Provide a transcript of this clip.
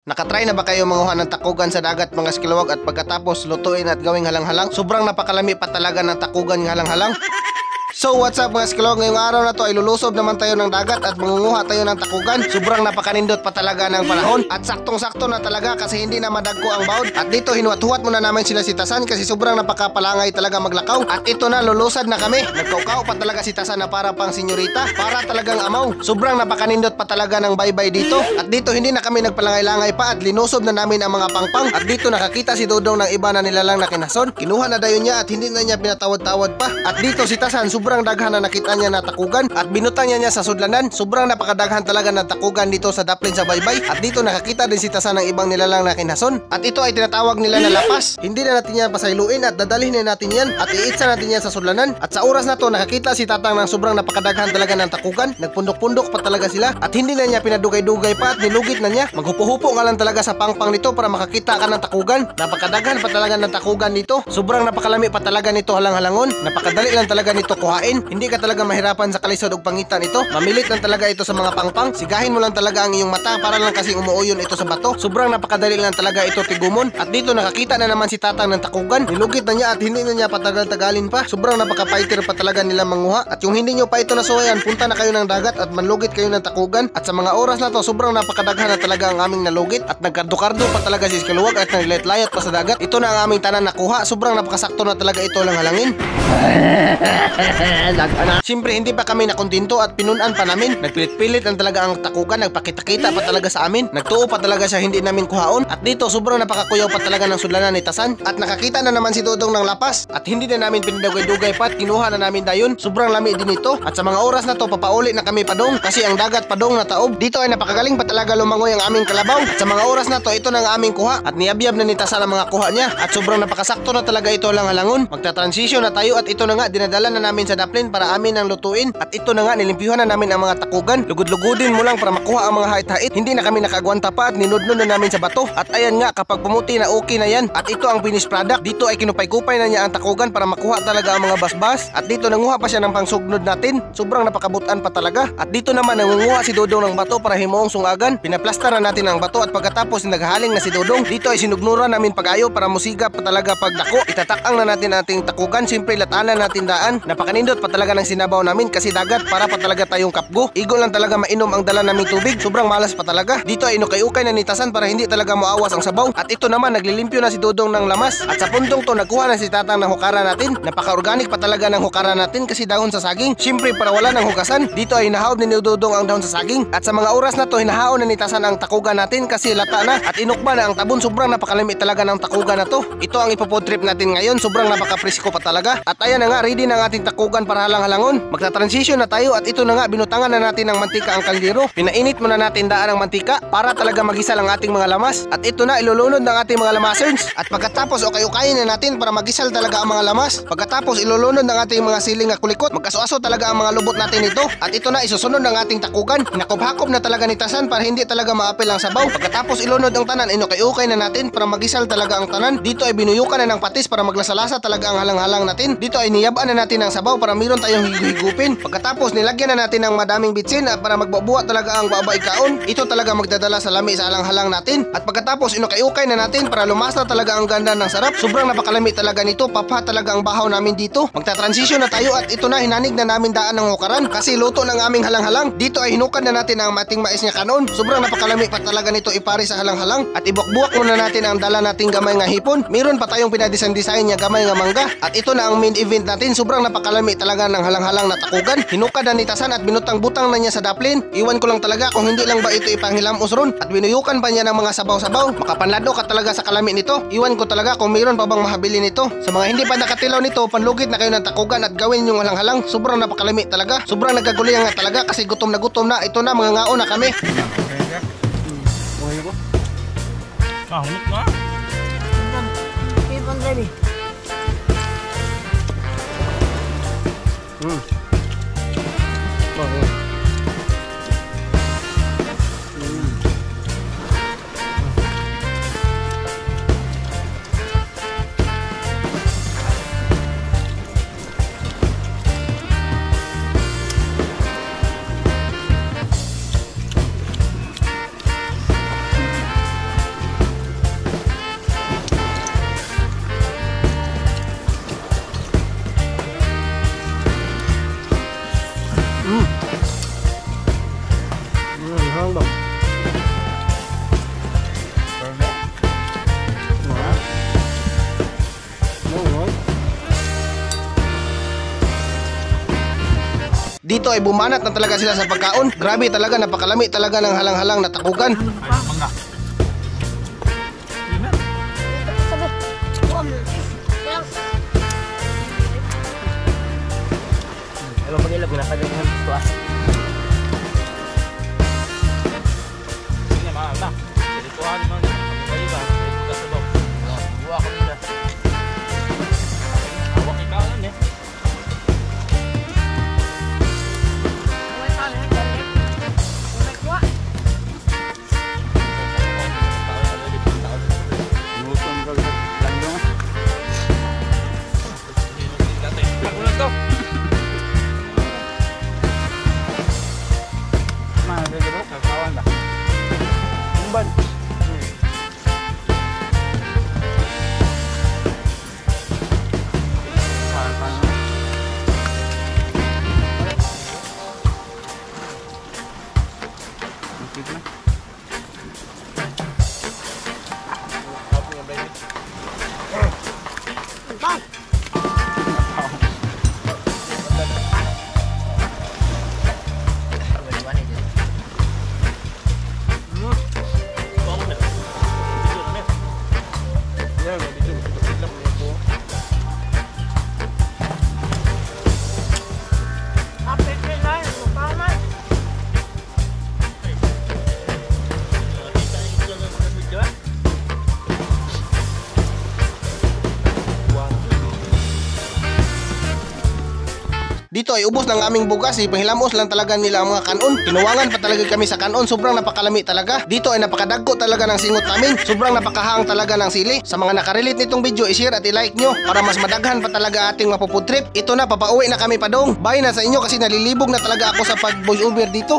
Nakatry na ba kayo manguha ng takugan sa dagat mga skilawag at pagkatapos lutuin at gawing halang-halang? Sobrang napakalami pa talaga ng takugan ng halang-halang. So what's up mga skilawag, ngayong araw na to ay lulusob naman tayo ng dagat at mangunguha tayo ng takugan. Sobrang napakanindot pa talaga ng panahon at saktong-sakto na talaga kasi hindi na madagko ang baud. At dito hinuat-huat muna namin sila si Tasan kasi sobrang napakapalangay talaga maglakaw. At ito na, lulusad na kami. Nagkaukaw pa talaga si Tasan na para pang senyorita, para talagang amaw. Sobrang napakanindot pa talaga ng baybay dito. At dito hindi na kami nagpalangay-langay pa at linusob na namin ang mga pangpang. At dito nakakita si Dodong ng iba na nilalang na kinason. Kinuha na dayon niya at hindi na niya pinatawad-tawad pa. At dito si Tasan sobrang daghan na nakita niya na takugan at binutang niya sa sudlanan. Sobrang napakadaghan talaga ng takugan dito sa daplin sa baybay. At dito nakakita din si Tasan ng ibang nilalang na kinason. At ito ay tinatawag nila na lapas. Hindi na natin yan pasayluin at dadalhin na natin yan at iitsa natin yan sa sudlanan. At sa oras na to nakakita si Tatang ng sobrang napakadaghan talaga ng takugan. Nagpundok-pundok pa talaga sila at hindi na niya pinadugay-dugay pa at nilugit na niya. Maghupo-hupo nga lang talaga sa pangpang nito para makakita ka ng takugan. Napakadaghan pa talaga ng takugan dito. Sobrang napakalami pa talaga nito halang-halangon. Napakadali lang talaga nito kuhain. Hindi ka talaga mahirapan sa kalisod ug pangitan ito. Mamilit lang talaga ito sa mga pangpang. Sigahin mo lang talaga ang iyong mata para lang kasing umuuyon ito sa bato. Sobrang napakadali lang talaga ito tigumon. At dito nakakita na naman si Tatang ng takugan. Nilugit na niya at hindi na niya patagal-tagalin pa. Sobrang napaka-fighter pa talaga nila manguha. At yung hindi nyo pa ito nasuwayan, punta na kayo ng dagat at manlugit kayo ng takugan. At sa mga oras na to, sobrang napakadaghan na talaga ang aming nalugit. At nagkardo-kardo pa talaga si Skiluwag at naglayat-layat pa sa dagat. Ito na ang aming tanan nakuha. Sobrang napakasakto na talaga ito lang halangin. Siyempre hindi pa kami nakontinto at pinunan pa namin. Nagpilit-pilit lang talaga ang takugan. Nagpakita-kita pa talaga sa amin. Nagtuo pa talaga siya hindi namin kuhaon. At dito sobrang napakakuyaw pa talaga ng sudlanan ni Tasan. At nakakita na naman si Dodong ng lapas. At hindi na namin pinadugay-dugay pa at kinuha na namin dayon. Sobrang lami din ito. At sa mga oras na to papauli na kami padong kasi ang dagat padong na taob. Dito ay napakagaling pa talaga lumangoy ang aming kalabaw. At sa mga oras na to ito na ang aming kuha. At niyabyab na ni Tasan ang mga kuha niya. At sobrang napakasakto na talaga ito lang halangon. Magta-transition na tayo at ito na nga dinadala na namin sa daplin para amin ang lutuin. At ito na nga nilimpyuhan na namin ang mga takugan. Lugod-lugudin mo lang para makuha ang mga hait-hait. Hindi na kami nakagwanta pa at ninudnod na namin sa bato. At ayan nga kapag pumuti na okay na yan. At ito ang finished product. Dito ay kinupay-kupay na niya ang takugan para makuha talaga ang mga basbas. At dito nanguha pa siya ng pangsugnod natin. Sobrang napakabutan pa talaga. At dito naman nangunguha si Dodong ng bato para himuong sungagan. Pinaplastar na natin ang bato at pagkatapos naghahaling na si Dodong. Dito ay sinugnuran namin pag-ayo para musiga pa talaga pagdako. Itatakang na natin ating takugan. Siyempre latanan natin daan. Napakanindot pa talaga ng sinabaw namin kasi dagat para pa talaga tayong kapgo. Igo lang talaga mainom ang dala naming tubig. Sobrang malas pa talaga. Dito ay inukay-ukay na ni Tasan para hindi talaga maawas ang sabaw. At ito naman naglilimpyo na si Dodong ng lamas. At sa puntong to nagkuha na si Tatang ng hukara natin. Napaka-organic pa talaga ng hukara natin kasi dahon sa saging. Siyempre para wala ng hugasan. Dito ay hinahaon ni Dodong ang dahon sa saging. At sa mga oras na to hinahaon na ni Tasan ang takugan natin kasi lata na. At inukba na ang tabon. Sobrang napakalami talaga ng takugan na to. Ito ang ipopod trip natin ngayon. Sobrang napaka-presko pa talaga. At ayan na nga, ready na ang ating takugan para halang-halangon. Magta-transition na tayo at ito na nga binutangan na natin ng mantika ang kaldero. Pinainit muna natin daan ng mantika para talaga magisal ang ating mga lamas. At ito na ilulunod ng ating mga lamasers. At pagkatapos ukay-ukayin na natin para magisal talaga ang mga lamas. Pagkatapos ilulunod ng ating mga siling na kulikot. Magkaso-aso talaga ang mga lubot natin ito. At ito na isusunod ng ating takugan. Hinakop-hakop na talaga ni Tasan para hindi talaga maapil ang sabaw. Pagkatapos ilunod ang tanan, inukay-ukay na natin para magisal talaga ang tanan. Dito ay binuyukan na ng patis para maglasalasa talaga ang halang-halang natin. Dito ay niyabaan na natin ang sabaw para meron tayong higupin. Pagkatapos nilagyan na natin ng madaming bitsin para magbubuhat talaga ang babay kaon. Ito talaga magdadala sa lami sa halang-halang natin. At pagkatapos inukay-ukay na natin para lumasa talaga ang ganda ng sarap. Sobrang napakalami talaga nito. Papa talaga ang bahaw namin dito. Magta-transition na tayo at ito na hinanig na namin daan ng hukaran kasi luto ng aming halang-halang. Dito ay hinukan na natin ang mating mais niya kanon. Sobrang napakalami pa talaga nito ipari sa halang-halang. At ibuak-buak muna natin ang dala nating gamay nga hipon. Meron pa tayong pinadesign niya gamay nga mangga. At ito na ang main event natin. Sobrang napakalami talaga ng halang-halang na takugan. Hinukad na ni Tasan at binutang-butang na niya sa daplin. Iwan ko lang talaga kung hindi lang ba ito ipanghilamos ron. At binuyukan pa niya ng mga sabaw-sabaw. Makapanlado ka talaga sa kalami nito. Iwan ko talaga kung mayroon pa bang mahabili nito. Sa mga hindi pa nakatilaw nito, panlugit na kayo ng takugan at gawin yung halang-halang. Sobrang napakalami talaga. Sobrang nagkagulihan nga talaga kasi gutom na gutom na. Ito na, mga ngao na kami. Kahit na. Ibang gabi. Dito ay bumanat na talaga sila sa pagkaon. Grabe talaga, napakalami talaga ng halang-halang na takugan. Ay, mga. Yun na. Ano mag-ilab na kagawin ng tuwas? Sige na, mga anak. Dito ka naman. Kayo ba? Dito ka sa bawah. Buwa ko nila. Hawak ikaw yan eh. Dito ay ubos ng aming bugas, ipahilamos lang talaga nila ang mga kanon. Tinuwangan pa talaga kami sa kanon, sobrang napakalami talaga. Dito ay napakadagko talaga ng singot namin, sobrang napakahang talaga ng sili. Sa mga nakarelate nitong video, i-share at i-like nyo para mas madaghan pa talaga ating mapupud trip. Ito na, papauwi na kami pa dong. Bye na sa inyo kasi nalilibog na talaga ako sa pag voice over dito.